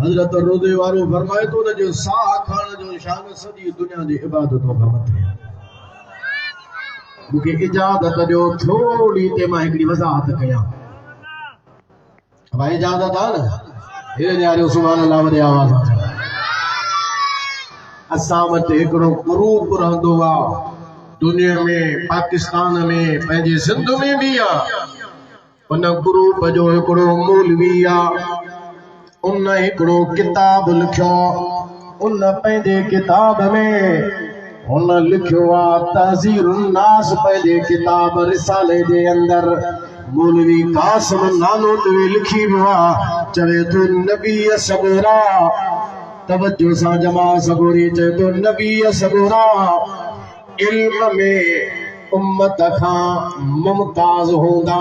हज़रत रोज़े वारो फरमाए तो न जो साह खान जो शान सॼी दुनिया जी इबादतों खां मथे मूंखे इजाज़त ॾियो थोड़ी ते मां हिकिड़ी वज़ाहत कयां भाई इजाज़त आहे न हे न्यारियो सुभान अल्लाह वॾे आवाज़ सां असां वटि हिकिड़ो ग्रुप रहंदो आहे दुनिया में पाकिस्तान में पंहिंजे सिंध में भी आहे उन ग्रुप जो हिकिड़ो मौलवी आहे उन हिकिड़ो किताब लिखियो उन पंहिंजे किताब में उन लिखियो आहे तहज़ीरुन नास पंहिंजे किताब रिसाले जे अंदर मौलवी कासिम नालो ते लिखी वियो आहे चवे थो नबी सगोरा तवज्जो सां जमा सगोरी चवे थो नबी सगोरा इल्म में उम्मत खां मुमताज़ हूंदा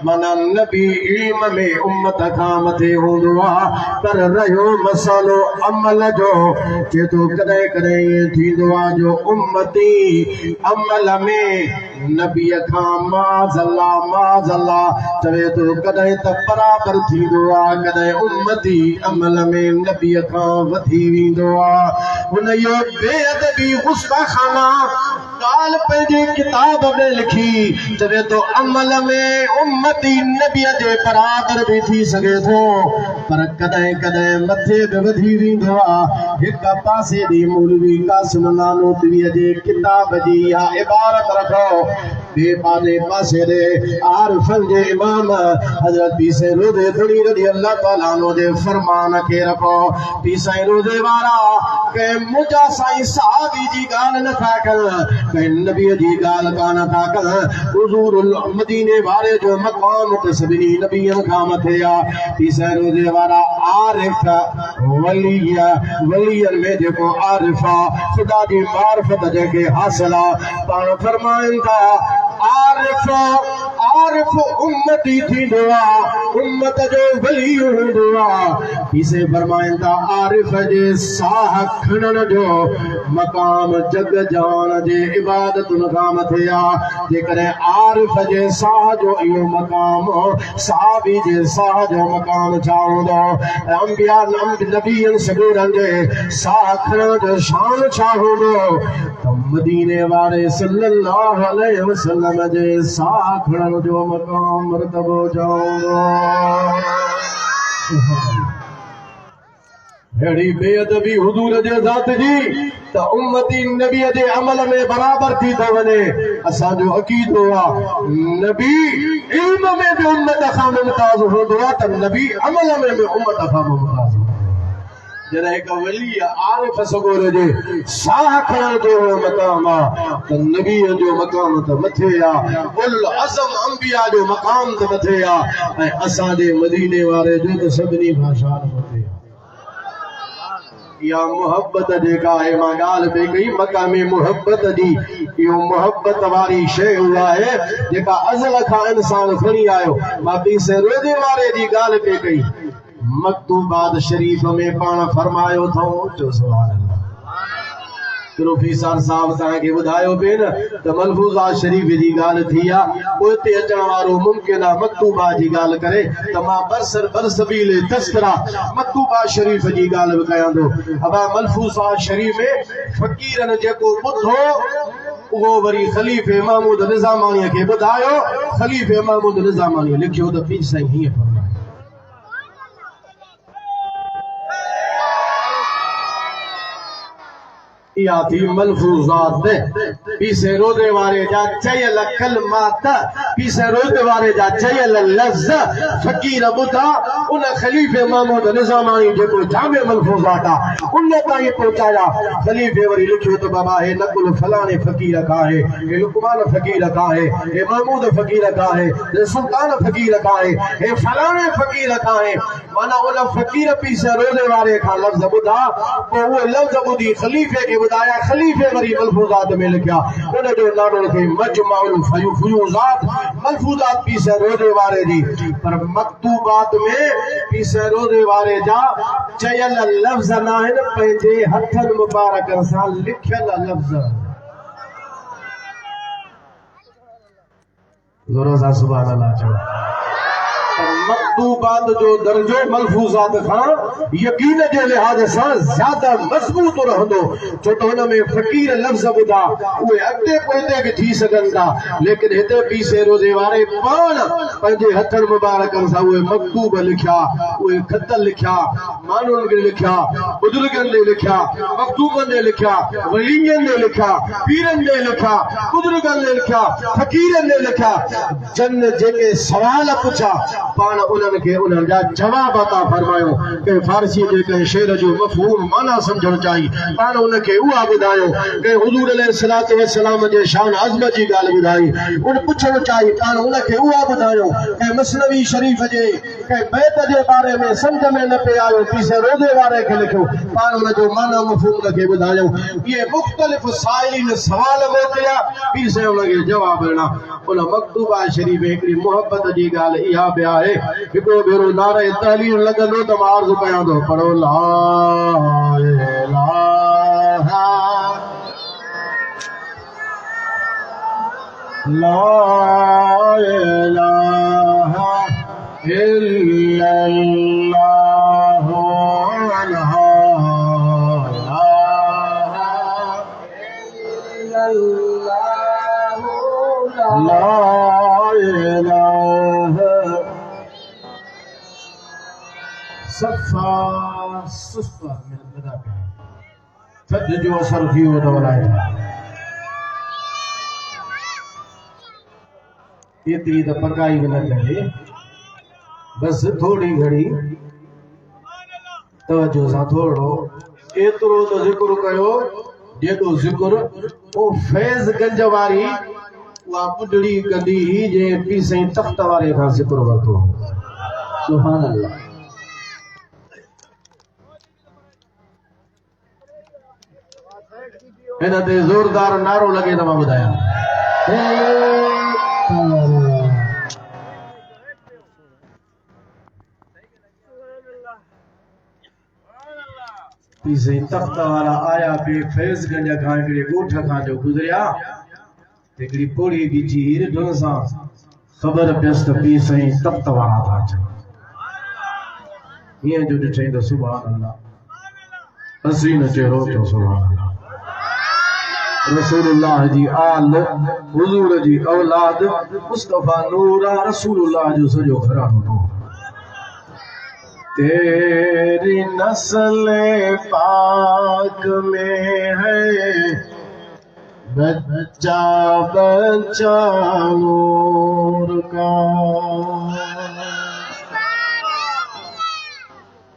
माना नबी इल्म में उम्मत खां मथे हूंदो आहे पर रहियो मसालो अमल जो चए थो कॾहिं कॾहिं ईअं थींदो आहे जो उम्मती अमल में नबीअ खां माज़अल्लाह चवे थो कॾहिं त बराबर थींदो आहे कॾहिं उम्मती अमल में नबीअ खां वधी वेंदो आहे हुन इहो बेअदबी गुस्ताखाना ॻाल्हि पंहिंजे किताब में लिखी चवे थो अमल में उम्मती नबीअ जे बराबर भी थी सघे थो पर कॾहिं कॾहिं मथे बि वधी वेंदो आहे हिक पासे ॾे मौलवी कासिम नानोतवीअ जे किताब जी इहा इबारत रखो ॿिए पासे ॾे आरिफ़नि जे इमाम हज़रत पीर साईं रोज़े थोड़ी रज़ी अल्लाह ताला अन्हु जे फरमान खे रखो पीर साईं रोज़े वारा कंहिं मुंहिंजा साईं सहाबी जी ॻाल्हि नथा कनि कंहिं नबीअ जी ॻाल्हि कान था कनि हुज़ूरुल मदीने वारे जो मक़ाम त सभिनी नबीअनि खां मथे आहे पीर साईं रोज़े वारा आरिफ़ वलीअनि में जेको आरिफ़ आहे ख़ुदा जी मारिफत जंहिंखे हासिल आहे पाण फरमाइनि था आरिफ उम्मती थींदो आहे उम्मत जो वली हूंदो आहे इसे फरमाइनि था आरिफ जे साह खणण जो मक़ाम जग जान जे इबादतुनि खां मथे आहे जेकॾहिं आरिफ जे साह जो इहो मक़ाम सहाबी जे साह जो मक़ाम छा हूंदो अंबिया नबीअनि सगोरनि जे साह खणण जो शान छा हूंदो त मदीने वारे सल्लल्लाहु अलैहि वसल्लम जे साह खणण जो मक़ाम मर्तबो जाऊंदो अहिड़ी बेअदबी हुज़ूर जे ज़ात जी त उम्मती नबीअ जे अमल में बराबर थी थो वञे असांजो अक़ीदो आहे नबी इल्म में बि उम्मत खां मुमताज़ हूंदो आहे त नबी अमल में बि उम्मत खां मुमताज़ जॾहिं हिक वली आरिफ सगोर जे साह खणण जो मक़ाम आहे त नबीअ जो मक़ाम त मथे आहे उल अज़म अंबिया जो मक़ाम त मथे आहे ऐं असांजे मदीने वारे जो त सभिनी खां शान मथे आहे इहा मुहबत जेका आहे मां ॻाल्हि पई कई मक़ामे मुहबत जी इहो मुहबत वारी शइ उहा आहे जेका अज़ल खां इंसान खणी आयो मां पीर साईं रोज़े वारे जी ॻाल्हि पई कई मकतूबात शरीफ में पाण फरमायो अथऊं जो सुभान अल्लाह प्रोफेसर साहब तव्हांखे ॿुधायो पिए न त मलफूज़ात शरीफ जी ॻाल्हि थी आहे पोइ हिते अचण वारो मुमकिन आहे मकतूबा जी ॻाल्हि करे त मां बरसबील तस्करा मकतूबा शरीफ जी ॻाल्हि बि कयां थो अबा मलफूज़ात शरीफ में फ़क़ीरनि जेको ॿुधो उहो वरी ख़लीफ़े महमूद निज़ामानीअ खे ॿुधायो ख़लीफ़े महमूद निज़ामानीअ लिखियो त पीर साईं हीअं फरमायो इहा थी मलफूज़ात पीर साईं रोज़े वारे जा चयल कलमात पीर साईं रोज़े वारे जा चयल लफ़्ज़ फ़क़ीर ॿुधा उन ख़लीफ़े महमूद निज़ामानी जेको जामे मलफूज़ात आहे उन ताईं पहुचाया ख़लीफ़े वरी लिखियो त बाबा हे नकुल फलाणे फ़क़ीर का है हे लुकमान फ़क़ीर का है हे महमूद फ़क़ीर का है हे सुल्तान फ़क़ीर का है हे फलाणे फ़क़ीर का है माना उन फ़क़ीर पीर साईं रोज़े वारे खां लफ़्ज़ ॿुधा पोइ उहे लफ़्ज़ ॿुधी ख़लीफ़े खे ॿुधाया ख़लीफ़े वरी मलफूज़ात में लिखिया उन जो नालो लिखे मजमुउल फयूज़ात मलफूज़ात पीर साईं रोज़े वारे जी पर मकतूबात में पीर साईं रोज़े वारे जा चयल लफ़्ज़ न आहिनि पंहिंजे हथनि मुबारकनि सां लिखियल लफ़्ज़ ज़ोर सां सुभान अल्लाह चओ मकतूबात जो दर्जो मलफूज़ात खां यकीन जे लिहाज़ सां ज़्यादा मज़बूत रहंदो, छो त हुन में फ़क़ीर लफ़्ज़ ॿुधा उहे अॻिते पोइते बि थी सघनि था, लेकिन हिते पीसे रोज़े वारे पाण पंहिंजे हथनि मुबारकनि सां उहे मकतूब लिखिया, उहे ख़त लिखिया, माण्हुनि खे लिखिया, बुज़ुर्गनि ॾे लिखिया, मकतूबनि ॾे लिखिया, वलीअनि ॾे लिखिया, पीरनि ॾे लिखिया, बुज़ुर्गनि ॾे लिखिया, फ़क़ीरनि ॾे लिखिया, जन जेके सवाल पुछा पाण उन्हनि खे उन्हनि जा जवाब अता फरमायो। कंहिं फारसी जे कंहिं शेर जो मफ़हूम माना सम्झणु चाही पाण उनखे उहा ॿुधायो, कंहिं हुज़ूर अलैहिस्सलातु वस्सलाम जे शान अज़मत जी ॻाल्हि ॿुधाई उन पुछणु चाही पाण उनखे उहा ॿुधायो, कंहिं मसनवी शरीफ़ जे कंहिं बैत जे बारे में सम्झ में न पे आयो पीसे रोज़े वारे खे लिखियो पाण उनजो माना मफ़हूम उनखे ॿुधायो। इहे मुख़्तलिफ़ साइलिन सवाल मोकिलिया पीसे उनखे जवाब ॾिना। उन मकतूबा शरीफ़ हिकिड़ी मोहबत जी ॻाल्हि इहा बि आहे, हिकिड़ो भेरो नारे तहलील लॻंदो त मां अर्ज़ु कयां थो पढ़ो ला इलाहा ला इलाहा इल्लल्लाह ला इलाहा सफ़ा सुफ़ा थधि जो असर थी वियो अथव एतिरी त पकाई बि न करे, बसि थोरी घणी तवजो सां थोरो एतिरो त ज़िक्र कयो जेको ज़िक्र ओ फैज़ गंज वारी उहा ॿुढड़ी कंदी हुई जे पीसई तख़्त वारे खां ज़िक्र वरितो। सुभान अल्लाह। हिन ते ज़ोरदार नारो लॻे त मां ॿुधायां पीसे तख़्त वारा आया पे फैज़गंज खां हिकिड़े ॻोठ खां जो गुज़रिया, हिकिड़ी पोड़ी बीठी ॾिठुन सां ख़बर पियसि त पीसे तख़्त वारा था अचनि। हीअं जो ॾिठई त सुभान अल्लाह, हसीन चेहरो थियो सुभान अल्लाह। रसूलुल्लाह जी आल, हुज़ूर जी औलाद, मुस्तफ़ा नूर रसूलुल्लाह जो सॼो घरानो। तेरी नस्ल पाक में है बच्चा बच्चा नूर का।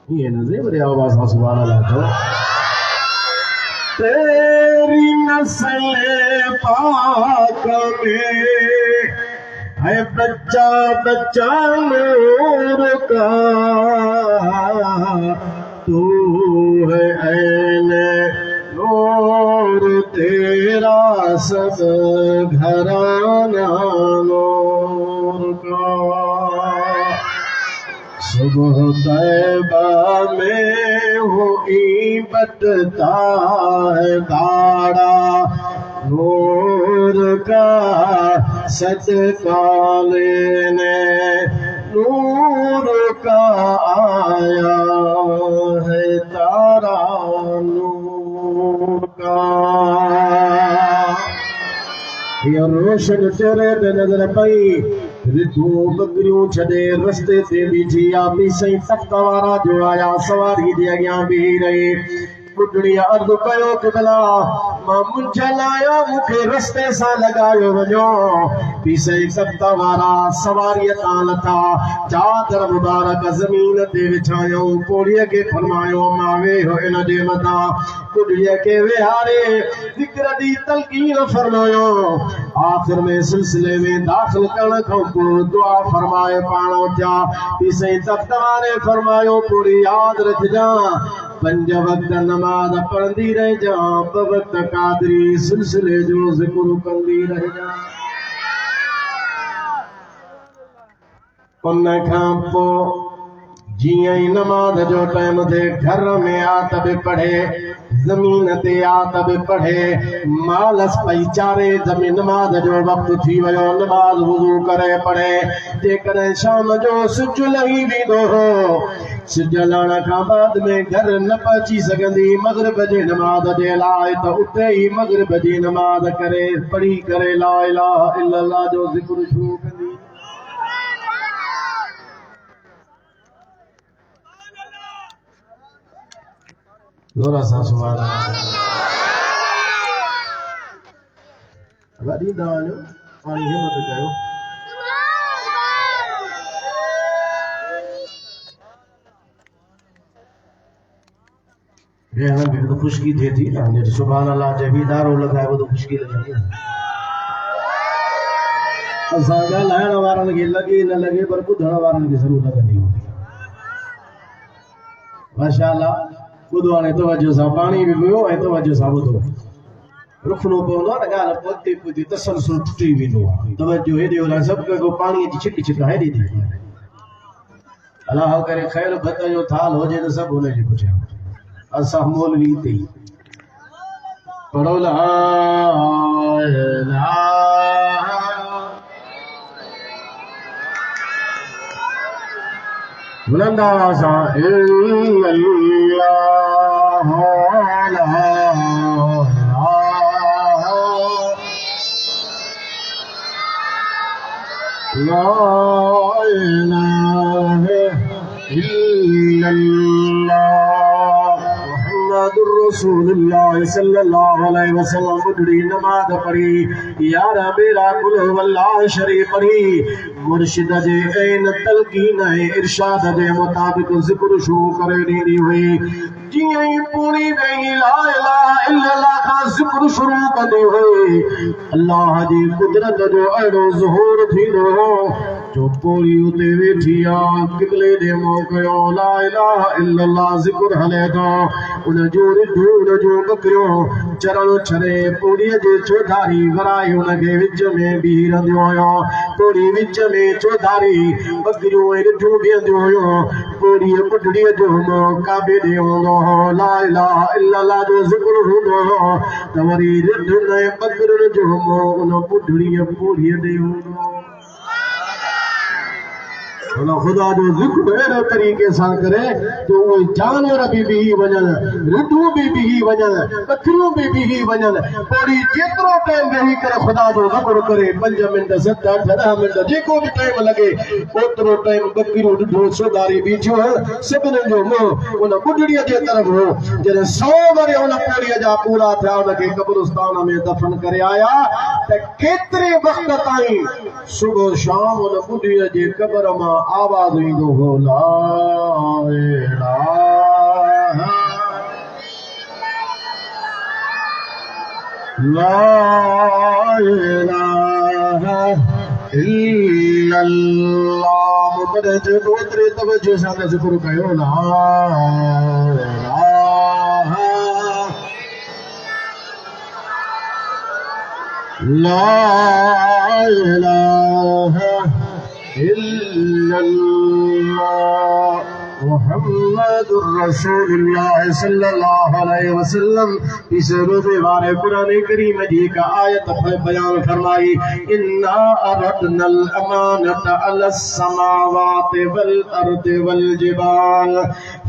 ये नज़र बड़ी आवाज़ में सुभान अल्लाह तो। तेरी नस्ल पाक में है बच्चा बच्चा नूर का, तू है ऐने नूर तेरा सब घराना नूर का। सुबह तैबा में हुई बटता है दाड़ा नूर का, सदका लेने नूर का आया है तारा नूर का। ये रोशन चेहरे पे नजर पई, रितू बकरियों छॾे रस्ते ते बीठी आ, पीछे तख़्त वारा जो आया सवारी जे अॻियां बीही रही। ॿुढड़ी अर्ज़ कयो कि भला मां मुंझल आहियां, मूंखे रस्ते सां लॻायो वञो। पीसे तख़्त वारा सवारीअ तां लथा, चादर मुबारक ज़मीन ते विछायूं, पोड़ीअ खे फरमायो मां वेहो इन जे मथां। ॿुढड़ीअ खे वेहारे ज़िक्र जी तलक़ीन फरमायो। आख़िर में सिलसिले में दाख़िल करण खां पोइ दुआ फरमाए पाण उथिया। पीसे तख़्त वारे फरमायो पूरी यादि रखजां, 5 वक्त नमाज पढ़ंदी रहिजां, 2 वक्त क़ादरी सिलसिले जो ज़िक्र कंदी रहिजां। उन खां पोइ जीअं ई नमाज जो टाइम थे घर में आ त बि पढ़े, जमीन ते आतब पढ़े मालस पई चारे जमीन नमाज जो वक्त थी वयो नमाज वुजू करे पढ़े जेकॾहिं शाम जो सिज लही वेंदो हो सिज लहण खां बाद में घर न पहुची सघंदी मगरिब जे नमाज जे लाइ त उते ई मगरिब जी नमाज करे पढ़ी करे ला इलाहा इल्लल्लाह जो ज़िक्र शुरू कंदी जोरा सा सुभान अल्लाह वॾी दाल पाणी हिम्मत कयो भेण खे तो खुशकी थिए थी न सुभान अल्लाह जे बि दारो लॻाए वो तो खुशकी लॻंदी असां ॻाल्हाइण वारनि खे लॻे न लॻे पर ॿुधण वारनि खे ज़रूरु लॻंदी हूंदी माशाअल्लाह ॿुधो हाणे तवजो सां पाणी बि पियो ऐं तवजो सां ॿुधो रुखणो पवंदो आहे न ॻाल्हि पोते पुॼी तसलसल टुटी वेंदो आहे तवजो हेॾे होॾां सभु को पाणीअ जी छिक छिक हेॾे थी अलाह करे ख़ैर भत जो थाल हुजे त सभु हुनजे पुठियां असां मौलवी ते ई पढ़ो ला बुलंदा सा रसूलुल्लाह सल्लल्लाहु अलैहि वसल्लम बुढ़ी नमाज पढ़ी यार मेरा कुल वल्लाह शरीफ पढ़ी मुर्शिद जे ऐन तलकीन ऐं इरशाद जे मुताबिक ज़िक्र शुरू करे ॾींदी हुई जीअं ई पूरी वेही ला इलाहा इल्लल्लाह का ज़िक्र शुरू कंदी हुई अल्लाह जी कुदरत जो अहिड़ो ज़हूर थींदो हो जो पूरी उते वेठी आहे किबले ॾे मुंहुं कयो ला इलाहा इल्लल्लाह ज़िक्र हले थो उन जो रिढूं उन जो बकरियो चरण छॾे पूरीअ जे चौधारी वराए हुनखे विच में बीही रहंदियूं हुयूं पूरी विच में चौधारी बकरियूं ऐं रिढूं बीहंदियूं हुयूं पूरीअ ॿुढड़ीअ जो मुंहुं काबे ॾे हूंदो हो ला इलाहा इल्लल्लाह जो ज़िक्र हूंदो हो त वरी रिढुनि ऐं बकरियुनि जो मुंहुं उन ॿुढड़ीअ पूरीअ ॾे हूंदो खुदा जो ज़िक्र अहिड़े तरीक़े सां करे जो उहे जानवर बि बीही वञनि रिढूं बि बीही वञनि बकरियूं बि बीही वञनि पोइ जेतिरो टाइम वेही करे ख़ुदा जो ज़िक्र करे 5 मिंट 7 8 10 मिंट जेको बि टाइम लॻे ओतिरो टाइम बकरियूं रिढूं सुधारी बीठियूं सभिनी जो मुंहुं उन ॿुढड़ीअ जे तरफ़ हो जॾहिं 100 वरी उन पोड़ीअ जा पूरा थिया उनखे क़ब्रिस्तान में दफ़न करे आया त केतिरे वक़्त ताईं सुबुह शाम उन ॿुढड़ीअ जे क़ब्र मां आवाज़ ईंदो हो ला इलाहा इल्लल्लाह मुबरक जो ओतिरे तवज्जो सां ज़िक्र कयो ला इलाहा इल्लल्लाह मुहम्मदुर रसूलुल्लाह सल्लल्लाहु अलैहि वसल्लम इस रोज़े वारे कुरान करीम जी का आयत बयान फरमाई इन्ना अरदनल अमानत अलस समावाति वल अर्दि वल जिबाल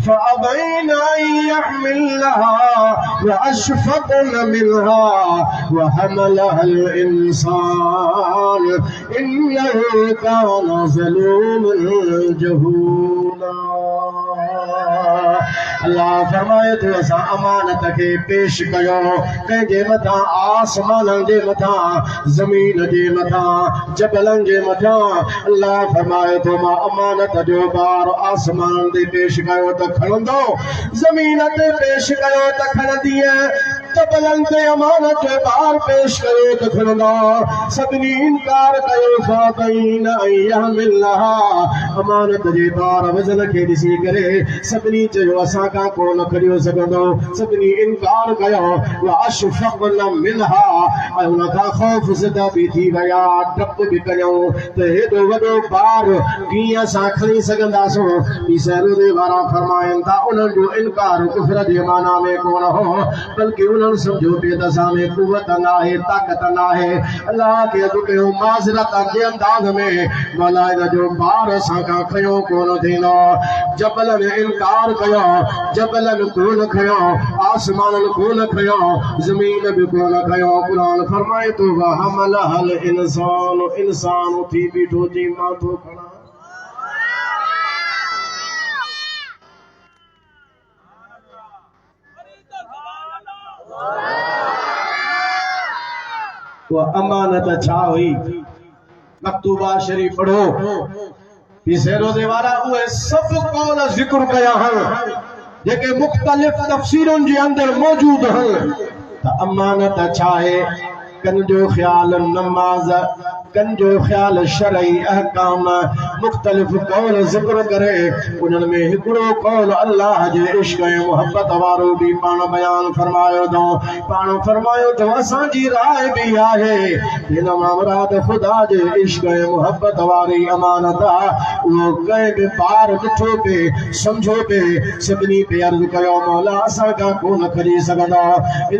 फअबैन अन यहमिलहा व अशफक़न मिनहा व हमलहल इंसान इन्नहु काना ज़लूमन जहूला अल्लाह फरमाए थो असां अमानत खे पेश कयो कंहिंजे मथां आसमाननि जे मथां ज़मीन जे मथां जबलनि जे मथां अल्लाह फरमाए थो मां अमानत जो भार आसमान ते पेश कयो त खणंदो ज़मीन ते पेश कयो त खणंदीअ जबलन ते अमानत जे बार पेश कयो त खणंदा सभिनी इनकार कयो फातईन अयमिल्लाह अमानत जे बार वज़न खे ॾिसी करे सभिनी चयो असां खां कोन खणियो सघंदो सभिनी इनकार कयो वाशफक़ना मिनहा ऐं उन खां ख़ौफ़ ज़दा बि थी विया डप बि कयूं त हेॾो वॾो बार कीअं असां खणी सघंदासूं ईसाई वारा फरमाइनि था उन्हनि जो इनकार कुफर जे माना में कोन हो बल्कि उन्हनि सम्झो पिए त असां में कुवत न आहे ताक़त न आहे अलाह खे अॻु कयो माज़रत जे अंदाज़ में भला इन जो बार असां खां खयो कोन थींदो जबलनि इनकार कयो जबलनि कोन खयो आसमाननि कोन खयो ज़मीन बि कोन खयो क़ुरान फरमाए थो वहमल हल इंसान थी बीठो थी मां थो खणा वो अमानत छा हुई मक्तूबा शरीफ पढ़ो पीसेरो दे वारा उहे सब कौल जिक्र कया हन जेके मुख्तलिफ तफसीरुनि जे अंदर मौजूद हन त अमानत छा आहे कन जो ख्याल नमाज कन जो ख्याल शरई अहकाम मुख्तलिफ कौल जिक्र करे उन्हनि में हिकिड़ो कौल अल्लाह जे इश्क ऐं मोहब्बत वारो बि पाण बयान फरमायो तो असांजी राय बि आहे हिन मां मुराद ख़ुदा जे इश्क ऐं मोहब्बत वारी अमानत उहो कंहिं बि पार ॾिठो पे सम्झो पे सभिनी पे अर्ज़ कयो मौला असां खां कोन खणी सघंदा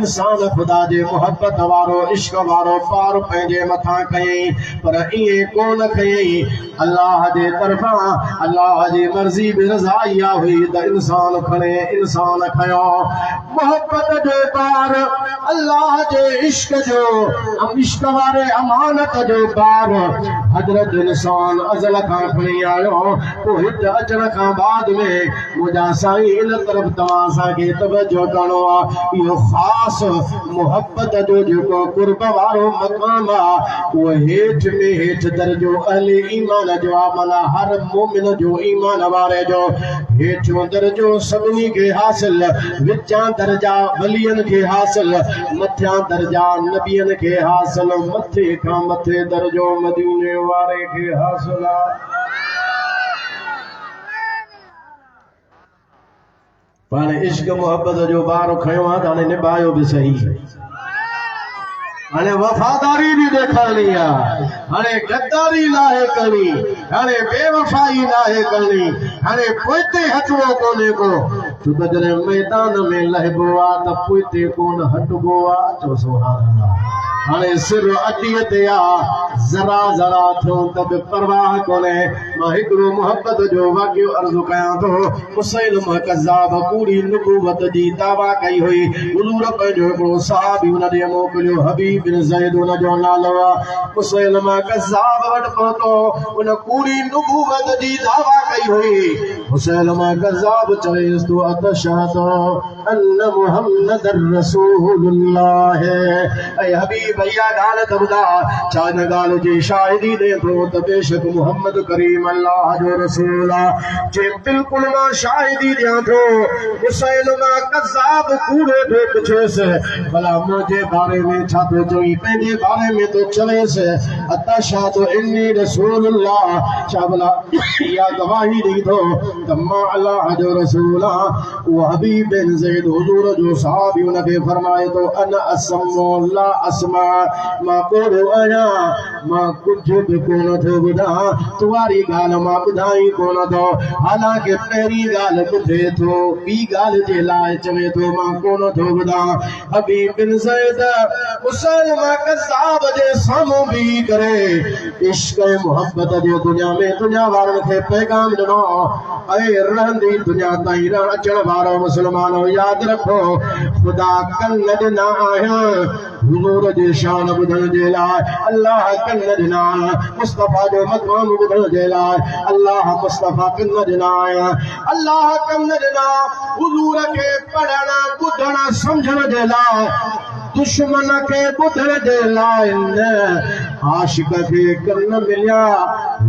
इंसान ख़ुदा जे मोहब्बत वारो इश्क वारो पार पंहिंजे मथां कयईं पर इहे कोन कयईं अल्लाह जे तरफ़ां अल्लाह जी मर्ज़ी बि रज़ा इहा हुई त इंसान खणे इंसान खयो मोहब्बत जो पार अल्लाह जे इश्क जो इश्क वारे अमानत जो पार हज़रत इंसान अज़ल खां खणी आयो पोइ हिते अचण खां बाद में मुंहिंजा साईं इन तरफ़ तव्हां असांखे तवजो करणो आहे इहो ख़ासि मोहब्बत जो जेको कुर्ब वारो मक़ाम आहे उहो हेठि में हेठि दर्जो अहले ईमान जो आहे माना हर मोमिन जो ईमान वारे जो हेठियों दर्जो सभिनी खे हासिल विचां दर्जा वलियनि खे हासिल मथियां दर्जा नबियनि खे हासिल मथे खां मथे दर्जो मदीने वारे खे हासिल आहे पाण इश्क मोहब्बत जो बार खयो आहे त हाणे निभायो बि सही हाणे वफ़ादारी भी ॾेखारणी आहे हाणे गद्दारी नाहे करणी हाणे बेवफ़ाई नाहे करणी हाणे पोइते हटणो कोन्हे को छो त जॾहिं मैदान में लहिबो आहे त पोइते कोन हटबो आहे चओ सुभाणे अल्लाह हाणे सिर अॾीअ ते आहे ज़रा ज़रा थियो त बि परवाह कोन्हे मां हिकिड़ो मोहब्बत जो वाक़ियो अर्ज़ु कयां थो मुसैलम कज़्ज़ाब कूड़ी नबूवत जी दावा कई हुई हुज़ूर पंहिंजो हिकिड़ो सहाबी हुन ॾे मोकिलियो हबीब बिन ज़ैद हुन जो नालो आहे मुसैलम कज़्ज़ाब वटि पहुतो उन कूड़ी नबूवत जी दावा कई हुई मुसैलम कज़्ज़ाब चवेसि थो अतशहदु अन्न मुहम्मदर रसूलुल्लाह ऐं हबीब भैया ॻाल्हि त ॿुधा छा हिन ॻाल्हि जी शाहिदी ॾे थो त बेशक मुहम्मद करीम अल्लाह जो रसूल आहे जे बिल्कुलु मां शाहिदी ॾियां थो मुसैलमा कज़्ज़ाब कूड़ो थो पुछेसि भला मुंहिंजे बारे में छा थो चई पंहिंजे बारे में थो चवेसि अतशहदु इन्नी रसूलुल्लाह छा भला इहा गवाही ॾेई थो त मां अल्लाह जो रसूल आहियां उहो हबीब बिन ज़ैद हुज़ूर जो सहाबी हुनखे फरमाए थो अन असमो ला अस्मा मां कोड़ो आहियां मां कुझु बि कोन थो ॿुधां तुम्हारी ॻाल्हि मां ॿुधाई कोन थो हालांकि पहिरीं ॻाल्हि ॿुधे थो ॿी ॻाल्हि जे लाइ चवे थो मां कोन थो ॿुधां हबीब बिन ज़ैद मुसैलमा कज़्ज़ाब जे साम्हूं बीही करे इश्क ऐं मोहब्बत जो दुनिया में दुनिया वारनि खे पैगाम ॾिनो ऐं रहंदी दुनिया ताईं अचण वारो मुस्लमानो यादि रखो ख़ुदा कन ॾिना आहियां हुज़ूर जी शान ॿुधण जे लाइ अल्लाह कन ॾिना मुस्तफ़ा जो मक़ाम ॿुधण जे लाइ अल्लाह मुस्तफ़ा कन ॾिना अल्लाह कन ॾिना हुज़ूर खे पढ़ण ॿुधण सम्झण जे लाइ दुश्मन खे ॿुधण जे लाइ न आशिक खे कन मिलिया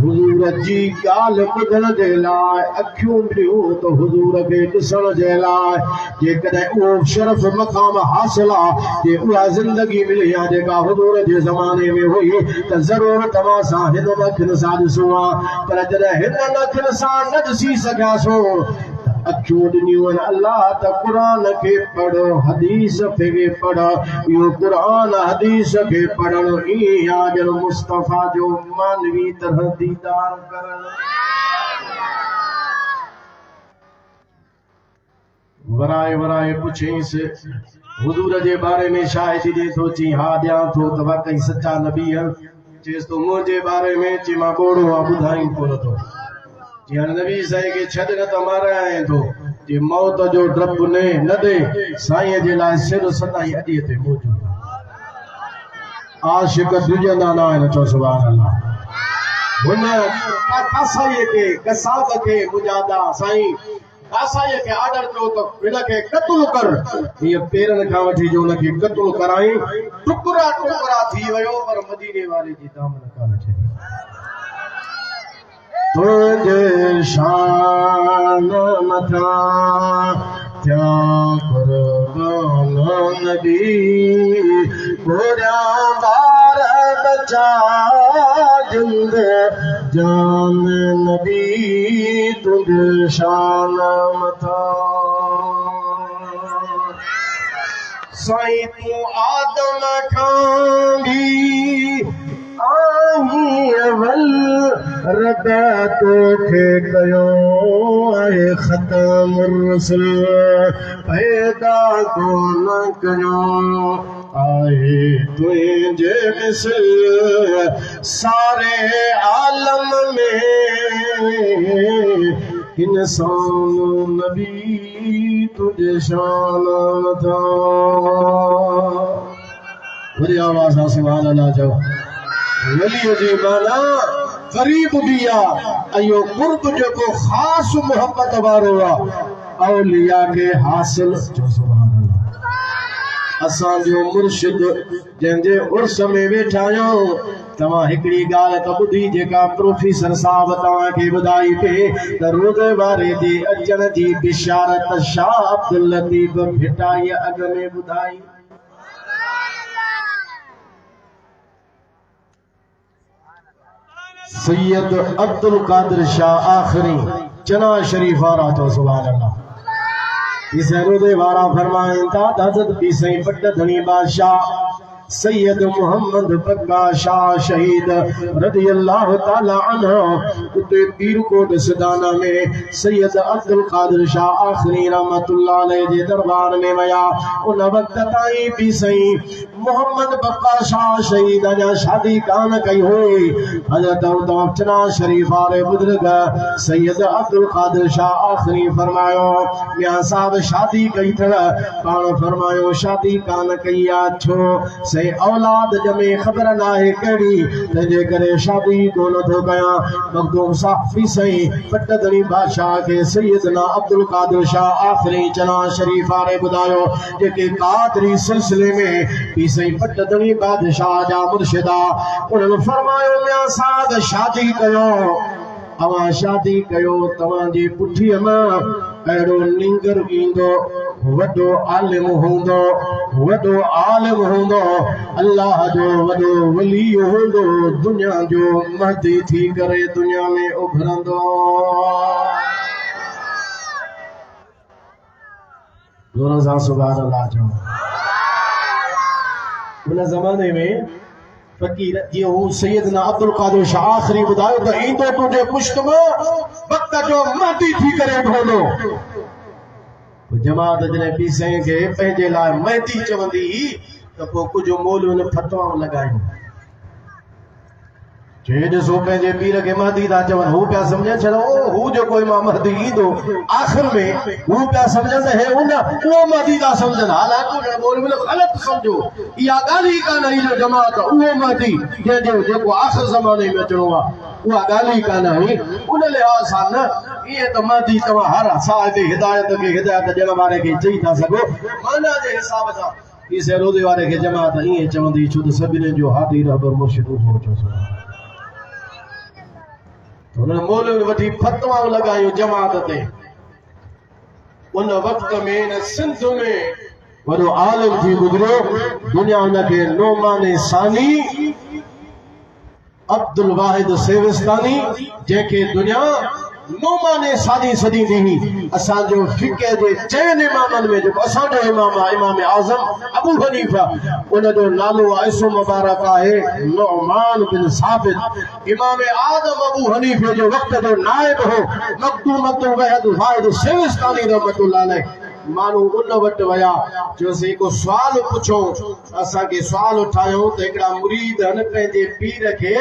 हुजूर जी ॻाल्हि ॿुधण जे लाइ अखियूं मिलियूं त हुजूर खे ॾिसण जे लाइ जेकॾहिं उहो शरफ़ मक़ाम हासिल आहे जे उहा ज़िंदगी मिली आहे जेका हुजूर जे ज़माने में हुई त ज़रूरु तव्हां सां हिन अखियुनि सां ॾिसूं आहे पर जॾहिं हिन अखियुनि सां न ॾिसी सघियासीं अखियूं ॾिनियूं आहिनि अलाह त क़ुरान खे पढ़ो हदीस खे पढ़ो इहो क़ुरान हदीस खे पढ़णु ईअं आहे ॼण मुस्तफ़ा जो मानवी तरह दीदार करणु वराए वराए पुछईंसि हुजूर जे बारे में शायदि ॾिए थो चई हा ॾियां थो त वाकई सचा नबी आहिनि चएसि थो मुंहिंजे बारे में चई मां ॿोड़ो आहे ॿुधाईं कोन थो जी नबी साईं खे छॾ न त माराए थो जे मौत जो डपु न ॾे साईं जे लाइ सिर सदाई अॾीअ ते मौजूदु आशिक दुजंदा न आहिनि चओ सुभाणे अल्लाह हुन कासाईअ खे कसाब खे मुजादा साईं कासाईअ खे आर्डर कयो त हिन खे क़त्ल कर हीअ पेरनि खां वठी जो हुनखे क़त्ल कराई टुकड़ा टुकड़ा थी वियो पर मदीने वारे जी दामन कान छॾी तुझे शान मथा क्या कुर्बान नबी पूरा बार बचा जिंद जान नबी तुझे शान मथा साईं तू आदम खां भी आई अवल रदा तोखे कयो आहे ख़तम रसूल पैदा कोन कयो आहे तुंहिंजे मिसल सारे आलम में इंसान नबी तुझे शान था वरी आवाज़ सां सुभान अल्लाह चओ वली जी माना ग़रीब भी आहे इहो कुर्ब जेको ख़ासि मोहब्बत वारो आहे औलिया खे हासिल जो सुभान अल्लाह असांजो मुर्शिद जंहिंजे उर्स में वेठा आहियूं तव्हां हिकिड़ी ॻाल्हि त ॿुधी जेका प्रोफेसर साहब तव्हांखे ॿुधाई पिए त रोज़े वारे जे अचण जी बिशारत शाह अब्दुल लतीफ़ भिटाई अॻ में ॿुधाई सैयद अब्दुल कादिर शाह आखिरी चना शरीफ वारा तो सुभान अल्लाह इस रोज़े वारा फरमाइन था हज़रत पी सई पट धनी बादशाह सैयद मोहम्मद बग्गा शाह शहीद रज़ी अल्लाह ताला अन्हु उते पीरकोट सदाना में सैयद अब्दुल कादिर शाह आखिरी रहमतुल्लाह अलैहि जे दरबार में वया उन वक्त ताईं पी सई मोहम्मद बग्गा शाह शहीद अञा शादी कान कई हुई हज़रत चना शरीफ वारे बुजुर्ग सैयद अब्दुल कादिर शाह आखिरी फरमायो मियां साहब शादी कई अथव पाण फरमायो शादी कान कई आहे छो से औलाद जमे ख़बर नाहे कहिड़ी तंहिंजे करे शादी कोन थो कयां मखदूम साफ़ी सही पटदणी बादशाह खे सैयदना अब्दुल कादिर शाह आखिरी चना शरीफ वारे ॿुधायो जेके कादरी सिलसिले में पी सही पटदणी बादशाह जा मुर्शिदा उन्हनि फरमायो मियां साहब शादी कयो अवां शादी कयो तव्हांजी पुठीअ मां अहिड़ो लिंगर ईंदो वॾो आलिम हूंदो अल्लाह जो वॾो वली हूंदो दुनिया जो महदी थी करे दुनिया में उभरंदो दोनों सां सुभान अल्लाह चओ उन ज़माने में फकीर जीअं हू सैयदना अब्दुल कादिर शाह आखिरी ॿुधायो त ईंदो तुंहिंजे पुश्त में वक़्त जो महदी थी करे उभरंदो जमात जॾहिं पी साईं खे पंहिंजे लाइ महदी चवंदी त पोइ कुझु मौलवियुनि फतवाऊं लॻायूं जे ॾिसो पंहिंजे पीर खे महदी था चवनि हू पिया सम्झनि छॾो हू जेको इमाम महदी ईंदो आख़िर में हू पिया सम्झनि त हे उन उहो महदी था सम्झनि हालांकि मौलवी ग़लति सम्झो इहा ॻाल्हि ई कान हुई जो जमात उहो महदी जंहिंजो जेको आख़िर ज़माने में अचिणो आहे उहा ॻाल्हि ई कान हुई उन लिहाज़ सां न ईअं त महदी तव्हां हर साहिब हिदायत खे हिदायत ॾियण वारे खे चई था सघो माना जे हिसाब सां इस रोज़े वारे खे जमात ईअं चवंदी छो त सभिनी जो हादी रहबर मुर्शिद उहो चओ हुन मौलवी वठी फतवाऊं लॻायूं जमात ते। उन वक़्त में न सिंध में वॾो आलिम थी गुज़रियो, दुनिया हुनखे नोमाने सानी अब्दुल वाहिद सेविस्तानी, जंहिंखे दुनिया नोमाने सानी सदी ॾिनी। असांजो फिक़ह जे चइनि इमामनि में जेको असांजो इमाम आहे, इमाम आज़म अबू हनीफा, उनजो नालो आइसो मुबारक आहे नुअमान बिन साबित। इमाम आज़म अबू हनीफे जो वक़्त जो नाइब हो मखदूम अब्दुल वाहिद सेविस्तानी रहमतुल्लाह अलैह। माण्हू उन वटि विया, चयोसीं हिकु सुवाल पुछो, असांखे सुवाल ठाहियूं त हिकिड़ा मुरीद आहिनि पंहिंजे पीर खे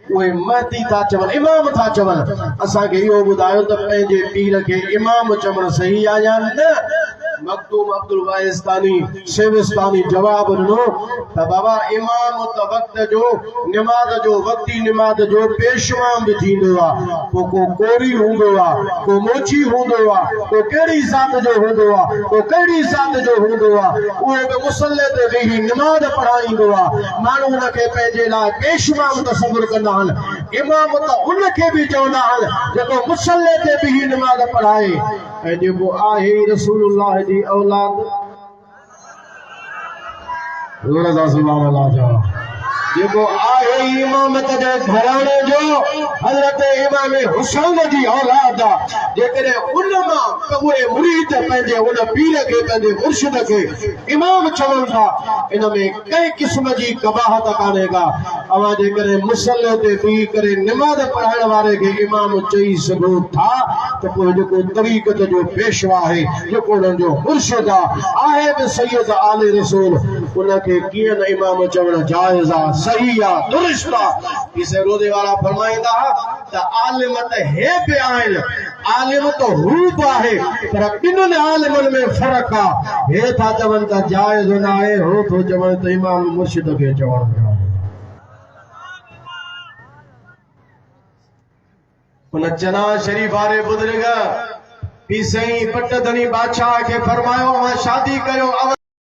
उहे महदी था चवनि, इमाम था चवनि, असांखे इहो ॿुधायो त पंहिंजे पीर खे इमाम चवणु सही आहे या न? मखदूम अब्दुल वाहिस्तानी सेविस्तानी जवाब ॾिनो त बाबा इमाम त वक़्त जो निमाज़ जो वक़्ती निमाज़ जो पेशवा बि थींदो आहे, पोइ को कोरी हूंदो आहे, को मोची हूंदो आहे, को कहिड़ी ज़ात जो हूंदो आहे, को कहिड़ी ज़ात जो हूंदो आहे, उहो बि मुसले ते वेही निमाज़ पढ़ाईंदो आहे। माण्हू हुनखे पंहिंजे लाइ पेशवा तसवुर कंदा आहिनि, इमाम त उनखे बि चवंदा आहिनि जेको मुसले ते वेही निमाज़ पढ़ाए। ऐं जेको आहे रसूलुल्लाह जी औलाद, जेको आहे इमामत जे घराणे जो हज़रत इमाम हुसैन जी औलाद आहे, जेकॾहिं उन मां उहे मुरीद पंहिंजे उन पीर खे पंहिंजे मुर्शिद खे इमाम चवनि था, इन में कंहिं क़िस्म जी कबाहत कान्हे का। अवां जेकॾहिं मुसले ते बीह करे निमाज़ पढ़ाइण वारे खे इमाम चई सघो था, त पोइ जेको तरीक़त जो पेशवा आहे, जेको उन्हनि जो मुर्शिद आहे बि सैयद आले रसूल, उनखे कीअं न इमाम चवणु जाइज़ आहे, सही आहे, दुरुस्त आहे। इसे रोज़े वारा फरमाईंदा त आलिम त हे बि आहिनि, आलिम त हू बि आहे, पर ॿिन्हिनि आलिमनि में फ़र्क़ु आहे। हे था चवनि त जाइज़ न आहे, हो थो चवनि त इमाम मुर्शिद खे चवणु जाइज़। उन चना शरीफ वारे बुज़ुर्ग पी साईं पटधनी बादशाह खे फरमायो, मां शादी कयो।